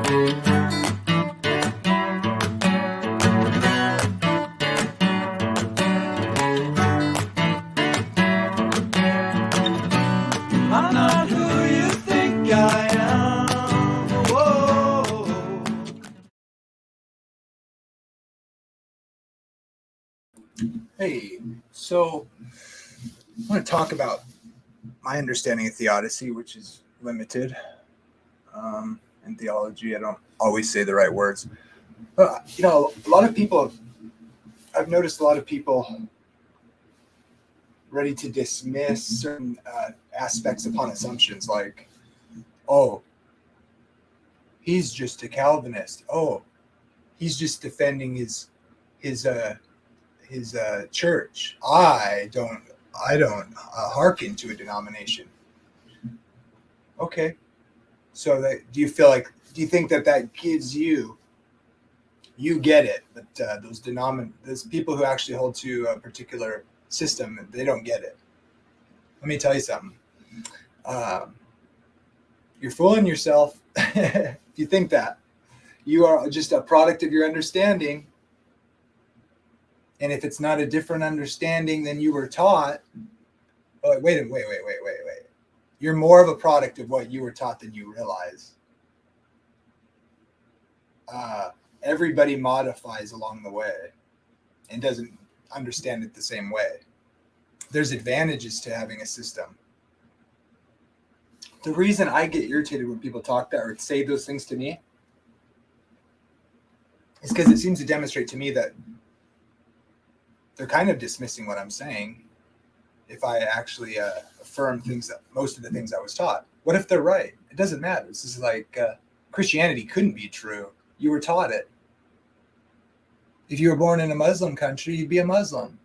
I'm not who you think I am. Whoa. Hey, so I want to talk about my understanding of Theodicy, which is limited in theology. I don't always say the right words. But, a lot of people, I've noticed a lot of people ready to dismiss certain aspects upon assumptions like, oh, he's just a Calvinist. Oh, he's just defending his church. I don't hearken to a denomination. Okay, so do you think that gives you get it, but those people who actually hold to a particular system, they don't get it. Let me tell you something. You're fooling yourself if you think that. You are just a product of your understanding. And if it's not a different understanding than you were taught, wait. You're more of a product of what you were taught than you realize. Everybody modifies along the way and doesn't understand it the same way. There's advantages to having a system. The reason I get irritated when people talk that or say those things to me is because it seems to demonstrate to me that they're kind of dismissing what I'm saying if I actually affirm most of the things I was taught. What if they're right? It doesn't matter. This is like Christianity couldn't be true. You were taught it. If you were born in a Muslim country, you'd be a Muslim.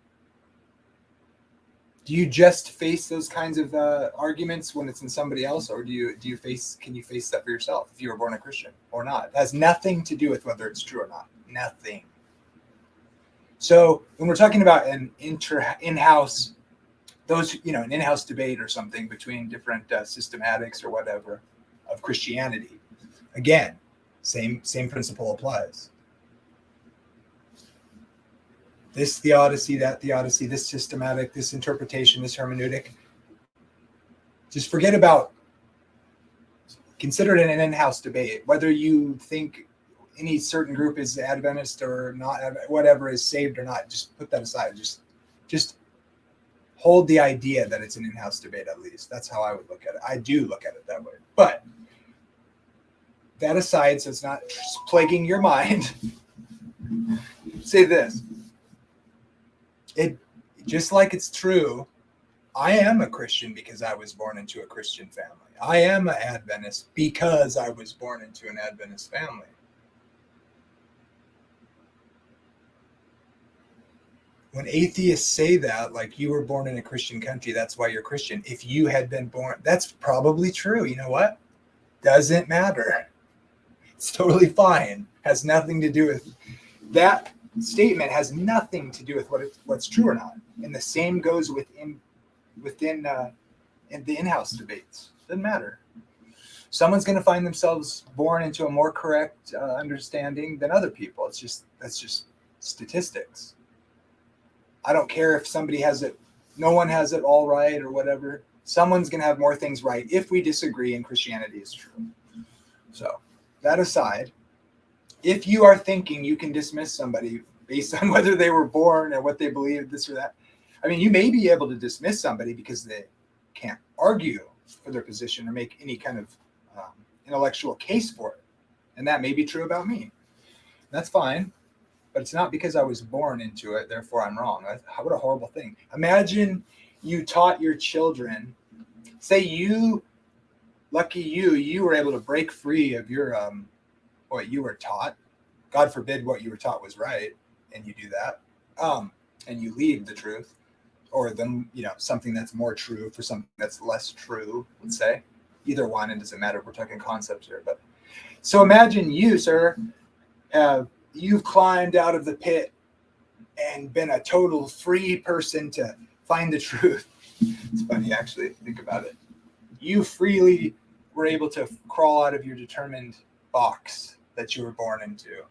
Do you just face those kinds of arguments when it's in somebody else, or can you face that for yourself if you were born a Christian or not? It has nothing to do with whether it's true or not. Nothing. So when we're talking about an in-house debate or something between different systematics or whatever of Christianity, again, same principle applies. This theodicy, that theodicy, this systematic, this interpretation, this hermeneutic. Just consider it an in-house debate. Whether you think any certain group is Adventist or not, whatever is saved or not, just put that aside. Just hold the idea that it's an in-house debate, at least. That's how I would look at it. I do look at it that way. But that aside, so it's not plaguing your mind, say this. It just like it's true, I am a Christian because I was born into a Christian family. I am an Adventist because I was born into an Adventist family. When atheists say that, like you were born in a Christian country, that's why you're Christian. If you had been born, that's probably true. You know what? Doesn't matter. It's totally fine. Has nothing to do with that. Statement has nothing to do with what's true or not, and the same goes within in the in-house debates. Doesn't matter. Someone's going to find themselves born into a more correct understanding than other people. That's just statistics. I don't care if somebody has it, no one has it all right or whatever. Someone's going to have more things right if we disagree and Christianity is true. So that aside, if you are thinking you can dismiss somebody based on whether they were born or what they believe, this or that, I mean, you may be able to dismiss somebody because they can't argue for their position or make any kind of intellectual case for it. And that may be true about me. That's fine. But it's not because I was born into it, therefore I'm wrong. What a horrible thing. Imagine you taught your children, say you were able to break free of your what you were taught. God forbid what you were taught was right, and you do that, and you leave the truth, or something that's more true for something that's less true. Let's say either one, it doesn't matter. We're talking concepts here, but so imagine you, sir, you've climbed out of the pit and been a total free person to find the truth. It's funny, actually, think about it. You freely were able to crawl out of your determined box that you were born into.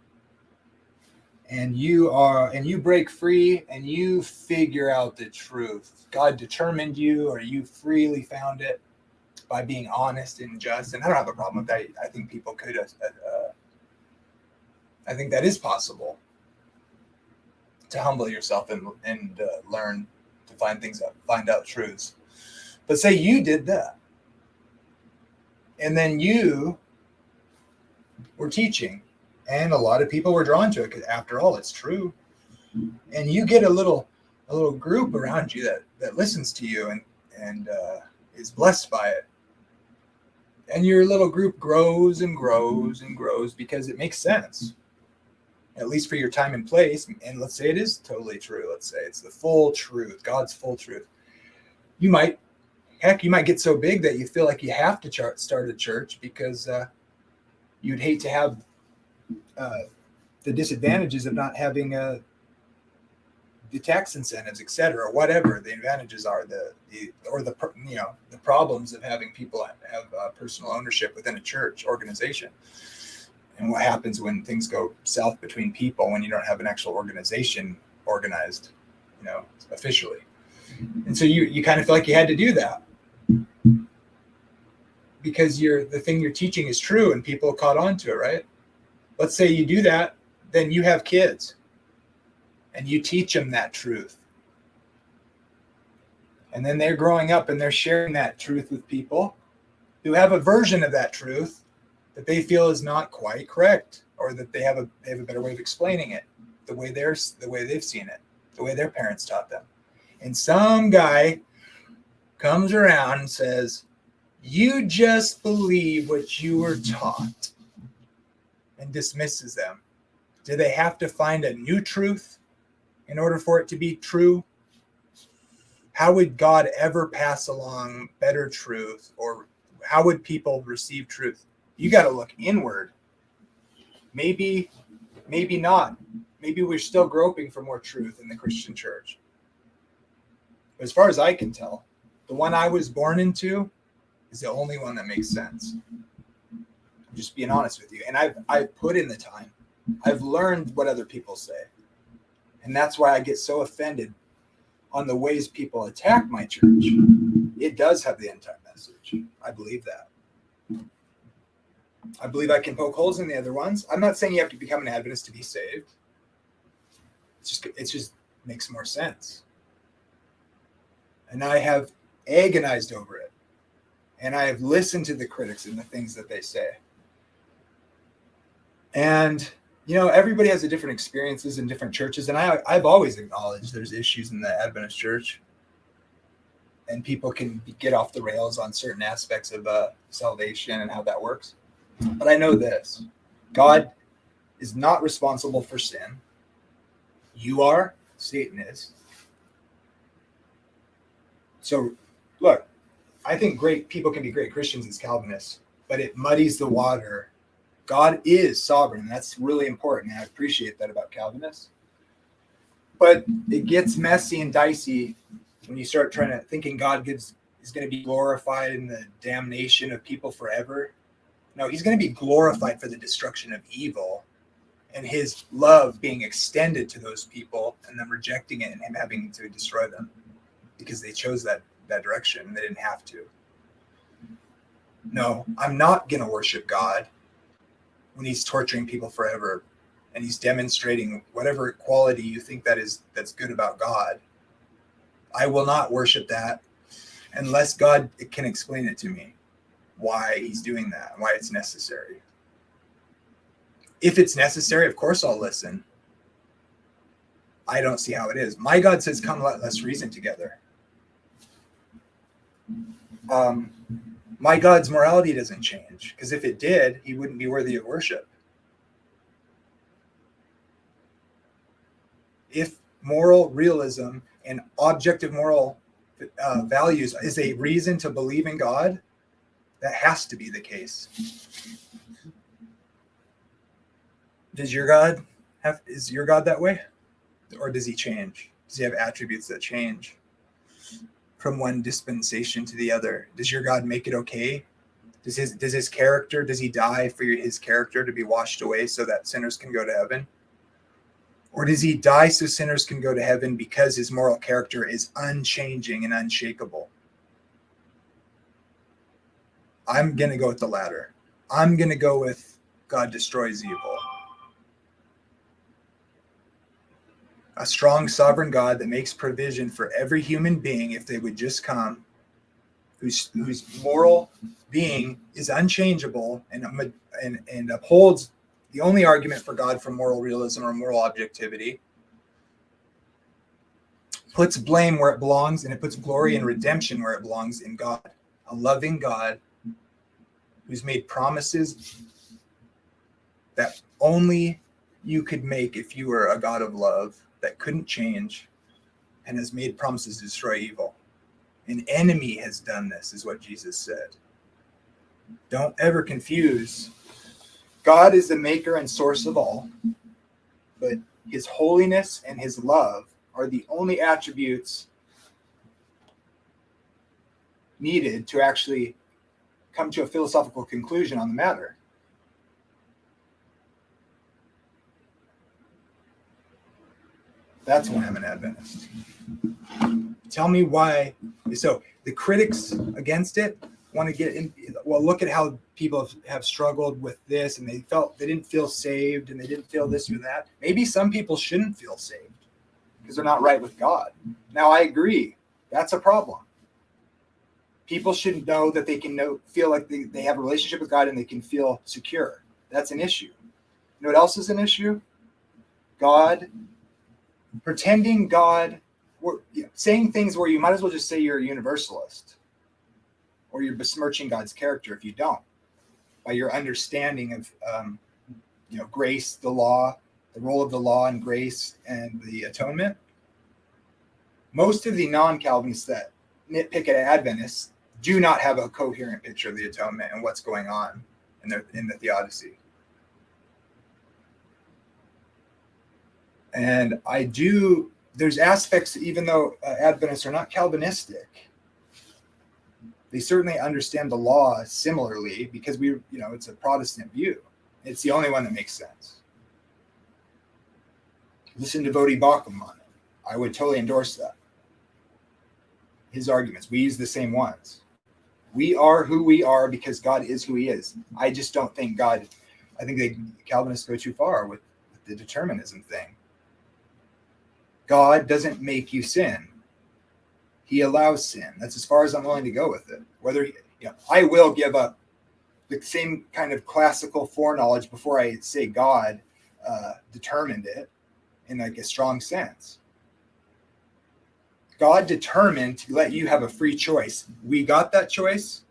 And you break free and you figure out the truth. God determined you, or you freely found it by being honest and just. And I don't have a problem with that. I think people could. I think that is possible, to humble yourself and learn to find out truths. But say you did that, and then you were teaching, and a lot of people were drawn to it because, after all, it's true. And you get a little group around you that listens to you and is blessed by it. And your little group grows and grows and grows because it makes sense, at least for your time and place. And let's say it is totally true. Let's say it's the full truth, God's full truth. You might get so big that you feel like you have to start a church because you'd hate to have the disadvantages of not having the tax incentives, etc., whatever the advantages are, the problems of having people have personal ownership within a church organization, and what happens when things go south between people when you don't have an actual organization organized, officially. And so you kind of feel like you had to do that because the thing you're teaching is true and people caught on to it, right? Let's say you do that, then you have kids and you teach them that truth. And then they're growing up and they're sharing that truth with people who have a version of that truth that they feel is not quite correct, or that they have a better way of explaining it, the way they've seen it, the way their parents taught them. And some guy comes around and says, "You just believe what you were taught," and dismisses them. Do they have to find a new truth in order for it to be true? How would God ever pass along better truth, or how would people receive truth? You got to look inward. Maybe not. Maybe we're still groping for more truth in the Christian church. As far as I can tell, the one I was born into is the only one that makes sense. I'm just being honest with you. And I've put in the time. I've learned what other people say. And that's why I get so offended on the ways people attack my church. It does have the end time message. I believe that. I believe I can poke holes in the other ones. I'm not saying you have to become an Adventist to be saved. It just makes more sense. And I have agonized over it. And I have listened to the critics and the things that they say. And, everybody has a different experiences in different churches. And I've always acknowledged there's issues in the Adventist church. And people can get off the rails on certain aspects of salvation and how that works. But I know this. God is not responsible for sin. You are. Satan is. So, look, I think great people can be great Christians as Calvinists, but it muddies the water. God is sovereign. That's really important. And I appreciate that about Calvinists. But it gets messy and dicey when you start thinking God is going to be glorified in the damnation of people forever. No, he's going to be glorified for the destruction of evil and his love being extended to those people and them rejecting it and him having to destroy them because they chose that direction and they didn't have to. No, I'm not going to worship God when he's torturing people forever and he's demonstrating whatever quality you think that's good about God. I will not worship that unless God can explain it to me, why he's doing that, why it's necessary. If it's necessary, of course I'll listen. I don't see how it is. My God says, "Come, let us reason together." My God's morality doesn't change, because if it did, he wouldn't be worthy of worship. If moral realism and objective moral values is a reason to believe in God, that has to be the case. Is your God that way? Or does he change? Does he have attributes that change from one dispensation to the other? Does your God make it okay Does his character, does he die for his character to be washed away so that sinners can go to heaven? Or does he die so sinners can go to heaven because his moral character is unchanging and unshakable? I'm going to go with the latter. I'm going to go with God destroys evil. A strong sovereign God that makes provision for every human being if they would just come, whose moral being is unchangeable and upholds the only argument for God for moral realism or moral objectivity, puts blame where it belongs, and it puts glory and redemption where it belongs in God. A loving God who's made promises that only you could make if you were a God of love that couldn't change, and has made promises to destroy evil. An enemy has done this, is what Jesus said. Don't ever confuse. God is the maker and source of all, but his holiness and his love are the only attributes needed to actually come to a philosophical conclusion on the matter. That's why I'm an Adventist. Tell me why. So the critics against it want to get in. Well, look at how people have struggled with this, and they didn't feel saved, and they didn't feel this or that. Maybe some people shouldn't feel saved because they're not right with God. Now, I agree. That's a problem. People should know that they can feel like they have a relationship with God and they can feel secure. That's an issue. You know what else is an issue? Pretending God, saying things where you might as well just say you're a universalist, or you're besmirching God's character if you don't, by your understanding of grace, the law, the role of the law and grace and the atonement. Most of the non-Calvinists that nitpick at Adventists do not have a coherent picture of the atonement and what's going on in the Theodicy. And there's aspects, even though Adventists are not Calvinistic, they certainly understand the law similarly because it's a Protestant view. It's the only one that makes sense. Listen to Vodi Bakum on it. I would totally endorse that. His arguments, we use the same ones. We are who we are because God is who he is. I just don't think I think Calvinists go too far with the determinism thing. God doesn't make you sin. He allows sin. That's as far as I'm willing to go with it. I will give up the same kind of classical foreknowledge before I say God determined it in like a strong sense. God determined to let you have a free choice. We got that choice,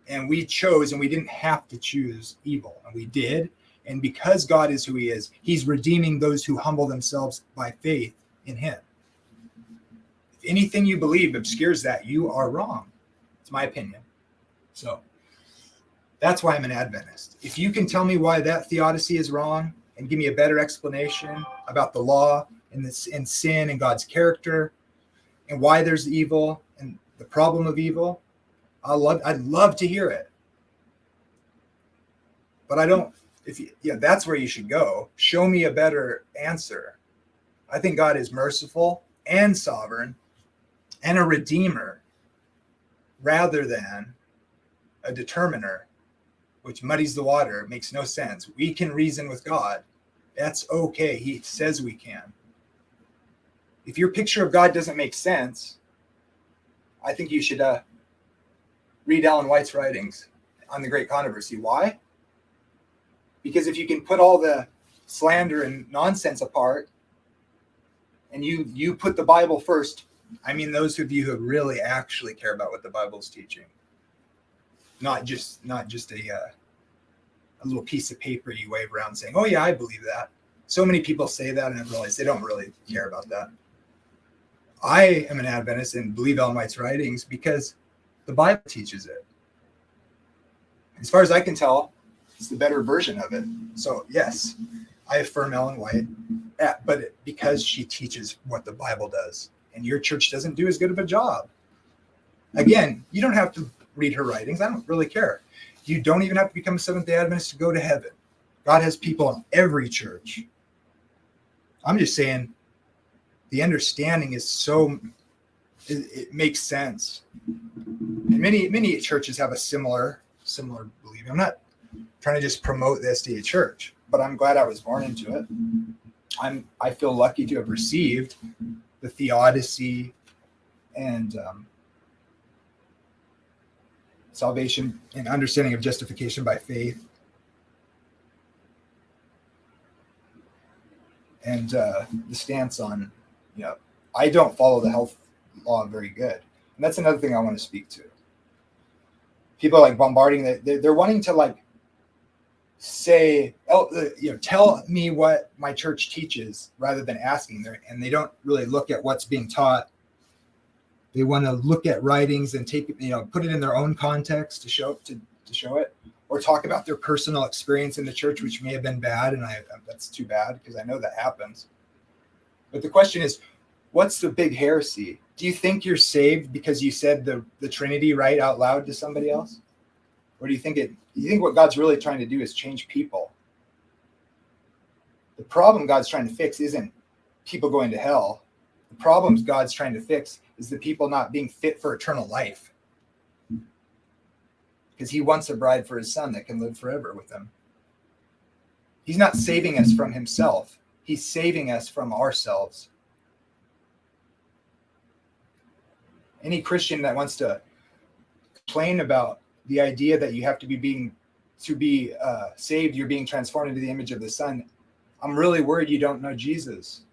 and we chose, and we didn't have to choose evil, and we did. And because God is who he is, he's redeeming those who humble themselves by faith in him. If anything you believe obscures that, you are wrong. It's my opinion. So that's why I'm an Adventist. If you can tell me why that theodicy is wrong and give me a better explanation about the law and sin and God's character and why there's evil and the problem of evil, I'd love to hear it. But I don't. That's where you should go. Show me a better answer. I think God is merciful and sovereign and a redeemer rather than a determiner, which muddies the water. It makes no sense. We can reason with God. That's okay. He says we can. If your picture of God doesn't make sense, I think you should read Ellen White's writings on the Great Controversy. Why? Because if you can put all the slander and nonsense apart, and you put the Bible first, I mean those of you who really actually care about what the Bible's teaching, not just a little piece of paper you wave around saying, "Oh yeah, I believe that." So many people say that, and I realize they don't really care about that. I am an Adventist and believe Ellen White's writings because the Bible teaches it. As far as I can tell, it's the better version of it. So yes, I affirm Ellen White, but because she teaches what the Bible does, and your church doesn't do as good of a job. Again, you don't have to read her writings. I don't really care. You don't even have to become a Seventh-day Adventist to go to heaven. God has people in every church. I'm just saying the understanding is so, it makes sense. And many churches have a similar belief. I'm not trying to just promote the SDA church, but I'm glad I was born into it. I feel lucky to have received the Theodicy and salvation and understanding of justification by faith, and the stance on, I don't follow the health law very good, and that's another thing I want to speak to. People are like bombarding that they're wanting to like say, tell me what my church teaches rather than asking there, and they don't really look at what's being taught. They want to look at writings and take it, put it in their own context to show it, or talk about their personal experience in the church, which may have been bad, and that's too bad because I know that happens. But the question is, what's the big heresy? Do you think you're saved because you said the Trinity right out loud to somebody else, or do you think what God's really trying to do is change people? The problem God's trying to fix isn't people going to hell. The problems God's trying to fix is the people not being fit for eternal life. Because he wants a bride for his son that can live forever with him. He's not saving us from himself. He's saving us from ourselves. Any Christian that wants to complain about the idea that you have to be saved, you're being transformed into the image of the Son, I'm really worried you don't know Jesus.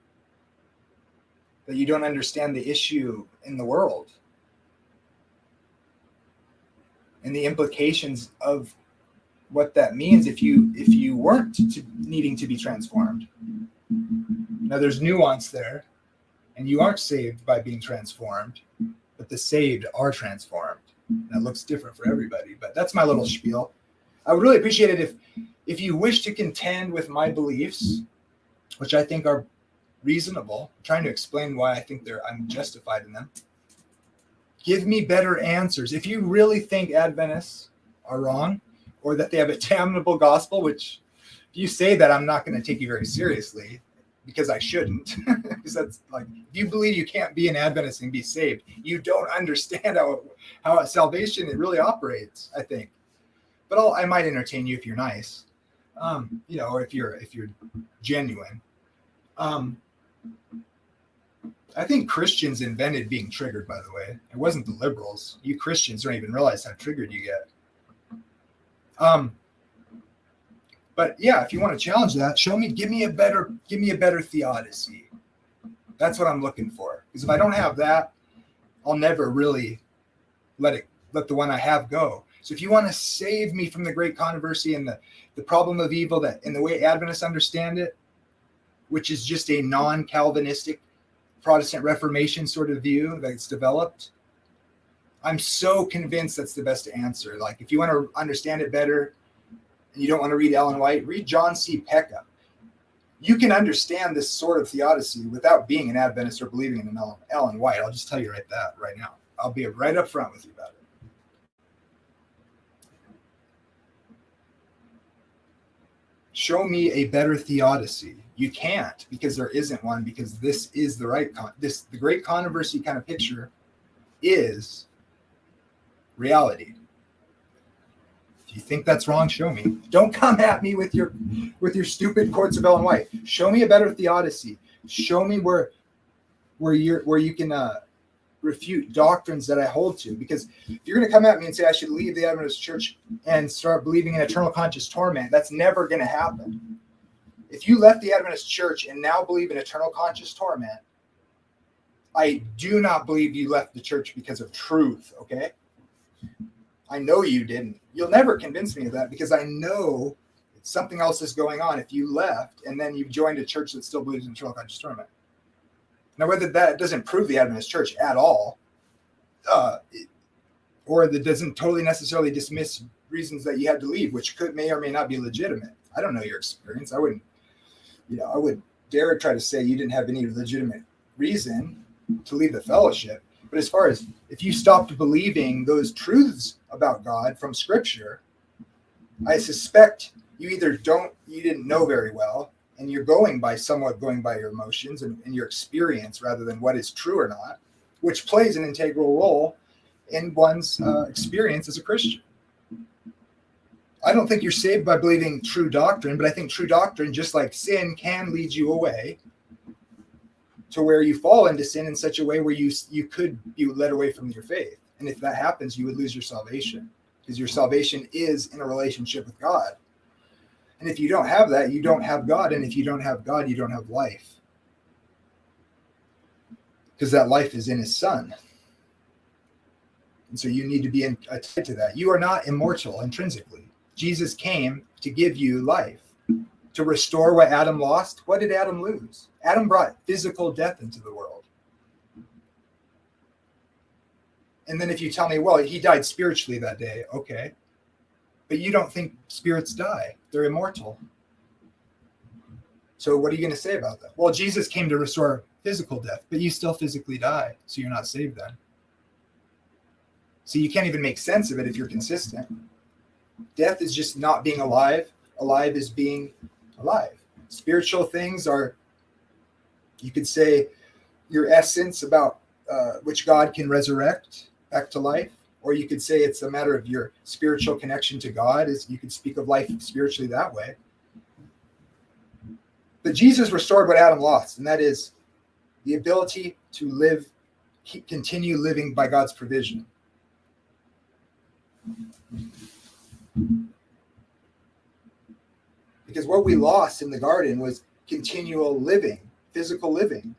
That you don't understand the issue in the world and the implications of what that means if you weren't needing to be transformed. Now there's nuance there, and you aren't saved by being transformed, but the saved are transformed. That looks different for everybody, but that's my little spiel. I would really appreciate it if you wish to contend with my beliefs, which I think are reasonable. I'm trying to explain why I think I'm justified in them. Give me better answers. If you really think Adventists are wrong, or that they have a damnable gospel, which if you say that, I'm not going to take you very seriously, because I shouldn't. Because that's like, if you believe you can't be an Adventist and be saved, you don't understand how salvation it really operates, I think. But I might entertain you if you're nice, or if you're genuine. I think Christians invented being triggered, by the way. It wasn't the liberals. You Christians don't even realize how triggered you get. But yeah, if you want to challenge that, give me a better theodicy. That's what I'm looking for. Because if I don't have that, I'll never really let the one I have go. So if you want to save me from the great controversy and the problem of evil that in the way Adventists understand it, which is just a non-Calvinistic Protestant Reformation sort of view that's developed, I'm so convinced that's the best answer. Like, if you want to understand it better and you don't want to read Ellen White, read John C. Peckham. You can understand this sort of theodicy without being an Adventist or believing in an Ellen White. I'll just tell you right now. I'll be right up front with you about it. Show me a better theodicy. You can't, because there isn't one, because this is the right the great controversy kind of picture is reality. If you think that's wrong, show me. Don't come at me with your stupid courts of Ellen White. Show me a better theodicy. Show me where you can refute doctrines that I hold to. Because if you're going to come at me and say I should leave the Adventist Church and start believing in eternal conscious torment, that's never going to happen. If you left the Adventist Church and now believe in eternal conscious torment, I do not believe you left the church because of truth, okay? I know you didn't. You'll never convince me of that, because I know something else is going on if you left and then you joined a church that still believes in eternal conscious torment. Now, whether that doesn't prove the Adventist Church at all, or that doesn't totally necessarily dismiss reasons that you had to leave, which may or may not be legitimate. I don't know your experience. I wouldn't dare try to say you didn't have any legitimate reason to leave the fellowship. But as far as if you stopped believing those truths about God from Scripture, I suspect you didn't know very well, and you're somewhat going by your emotions and your experience rather than what is true or not, which plays an integral role in one's experience as a Christian. I don't think you're saved by believing true doctrine, but I think true doctrine, just like sin, can lead you away to where you fall into sin in such a way where you could be led away from your faith. And if that happens, you would lose your salvation, because your salvation is in a relationship with God. And if you don't have that, you don't have God. And if you don't have God, you don't have life, because that life is in his Son. And so you need to be tied to that. You are not immortal intrinsically. Jesus came to give you life, to restore what Adam lost. What did Adam lose? Adam brought physical death into the world. And then if you tell me, well, he died spiritually that day, okay. But you don't think spirits die. They're immortal. So what are you going to say about that? Well, Jesus came to restore physical death, but you still physically die, so you're not saved then. So you can't even make sense of it if you're consistent. Death is just not being alive. Alive is being alive. Spiritual things are, you could say, your essence about which God can resurrect back to life. Or you could say it's a matter of your spiritual connection to God. You could speak of life spiritually that way. But Jesus restored what Adam lost, and that is the ability to continue living by God's provision. Because what we lost in the garden was continual living, physical living,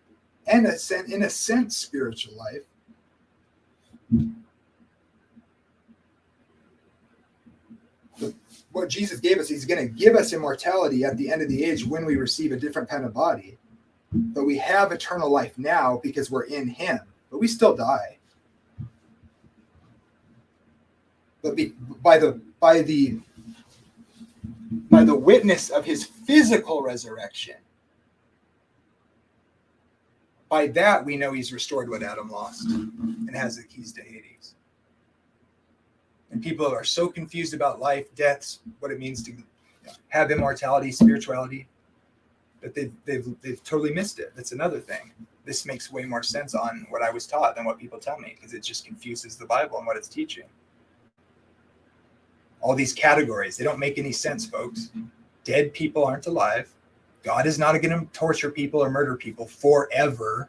and in a sense, spiritual life. But what Jesus gave us, he's going to give us immortality at the end of the age when we receive a different kind of body. But we have eternal life now because we're in him, but we still die. But by the witness of his physical resurrection, by that we know he's restored what Adam lost and has the keys to Hades. And people are so confused about life, deaths, what it means to have immortality, spirituality, that they've totally missed it. That's another thing. This makes way more sense on what I was taught than what people tell me, because it just confuses the Bible and what it's teaching. All these categories, they don't make any sense, folks. Dead people aren't alive. God is not going to torture people or murder people forever.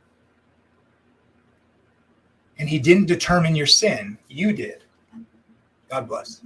And he didn't determine your sin. You did. God bless.